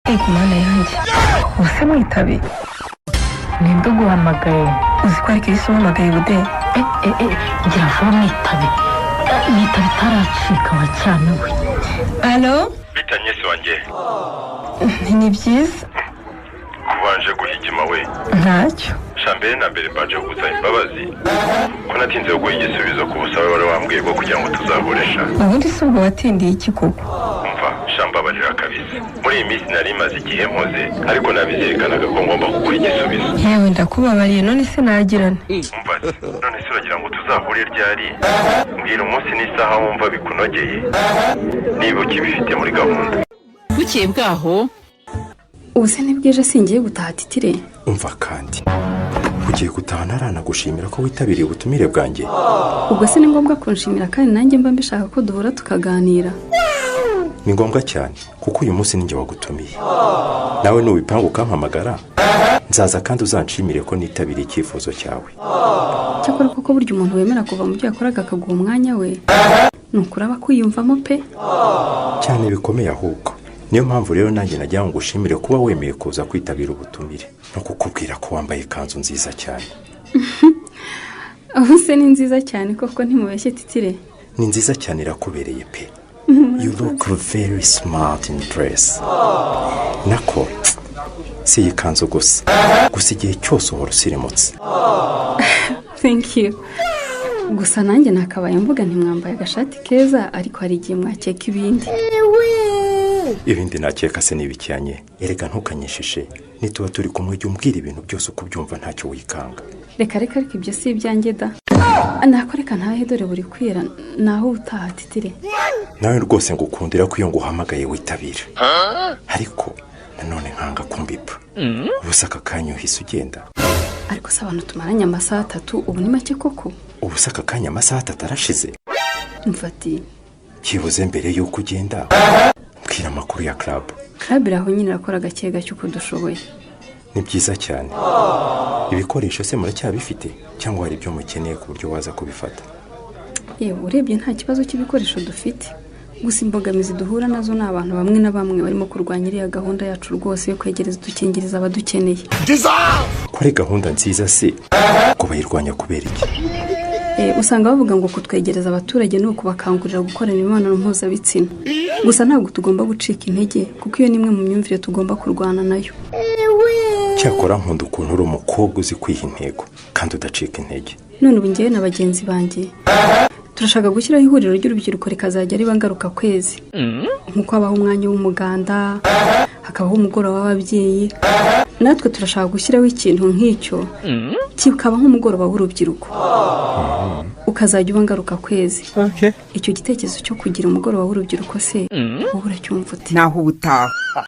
Mana yanjye use mwitabe ninde uguhamagaye uzi ko ari Kirisi uhamagaye bude ngira vuba mwitabe itaracika wa cyane we. Alo bitanye se wanjye ni byiza kubanje guhigima we ntacyo shambere na mbere baje gusaba imbabazi ko natinze guha igisubizo ku busabe wari wambwiye bwo kugira ngo tuzahuresha ubundi si ubwo watindiye iki koko umva shambabarira kabisa muri iyi minsi nari maze igihe mpoze ariko nabizirikanaga ko ngomba kuguha igisubizo yewe ndakubabariye none se nagirane umva none se uragira ngo tuzahure ryari mbwira umunsi n'isaha wumva bikunogeye niba ukibifite muri gahunda bukeye bwaho ubuse nibwije singiye gutaha titire umva kandi ugiye gutaha naranagushimira ko witabiriye ubutumire bwanjye ubwo se ni ngombwa kunshimira kandi nanjye mba mbishaka ko duhura tukaganira ni ngombwa cyane kuko uyu munsi ninjye wagutumiye nawe nubipanga ukampamagara nzaza kandi uzanshimire ko nitabiriye icyifuzo cyawe cyakora kuko burya umuntu wemera kuva mu byo yakoraga akaguha umwanya we ni ukuraba kwiyumvamo pe cyane bikomeye ahubwo niyo mpamvu rero nanjye nagira ngo ushimire kuba wemeye kuza kwitabira ubutumire no kukubwira ko wambaye ikanzu nziza cyane aho se ni nziza cyane koko ntimubeshye titire ni nziza cyane irakubereye pe you look very smart in dress nako si iyi kanzu gusa igihe cyose uhora usirimutse thank you gusa nanjye nakabaye mvuga ntimwambaye agashati keza ariko hari igihe mwakeka ibindi nakeka se nibikiyanye erega ntukanyishishe nituba turi kumwe jya umbwira ibintu byose uko ubyumva ntacyo wikanga reka ariko ibyo si ibyanjye da nakoreka ntahe dore buri kwira naho utaha titire nawe rwose ngukundira ko iyo nguhamagaye witabira ariko nanone nkanga kumbipa ubusa aka kanya uhise ugenda ariko se abantu tumaranye amasaha 3 ubu ni make koko ubusa aka kanya amasaha 3 arashize mfati kibuze mbere yuko ugenda mbwira amakuru ya club iraho nyine irakora gake gake uko dushoboye ni byiza cyane ibikoresho se muracyabifite cyangwa hari ibyo mukeneye ku buryo waza kubifata yewe urebye nta kibazo cy'ibikoresho dufite gusa imbogamizi duhura nazo ni abantu bamwe na bamwe barimo kurwanya iriya gahunda yacu rwose yo kwegereza udukingirizo abadukeneye ko ari gahunda nziza se ko bayirwanya kubera iki usanga bavuga ngo kutwegereza abaturage ni ukubakangurira gukora imibonano mpuzabitsina gusa ntabwo tugomba gucika intege kuko iyo ni imwe mu myumvire tugomba kurwana nayo cyakora nkunda ukuntu uri umukobwa uzi kwiha intego kandi udacika intege none ubu ngewe na bagenzi banjye turashaka gushyiraho ihuriro ry'urubyiruko rikazajya riba ngaruka kwezi nk'uko habaho umwanya w'umuganda hakabaho umugoroba w'ababyeyi natwe turashaka gushyiraho ikintu nk'icyo kikaba nk'umugoroba w'urubyiruko ukazajya uba ngaruka kwezi icyo gitekerezo cyo kugira umugoroba w'urubyiruko se wowe uracyumva ute naho ubutaha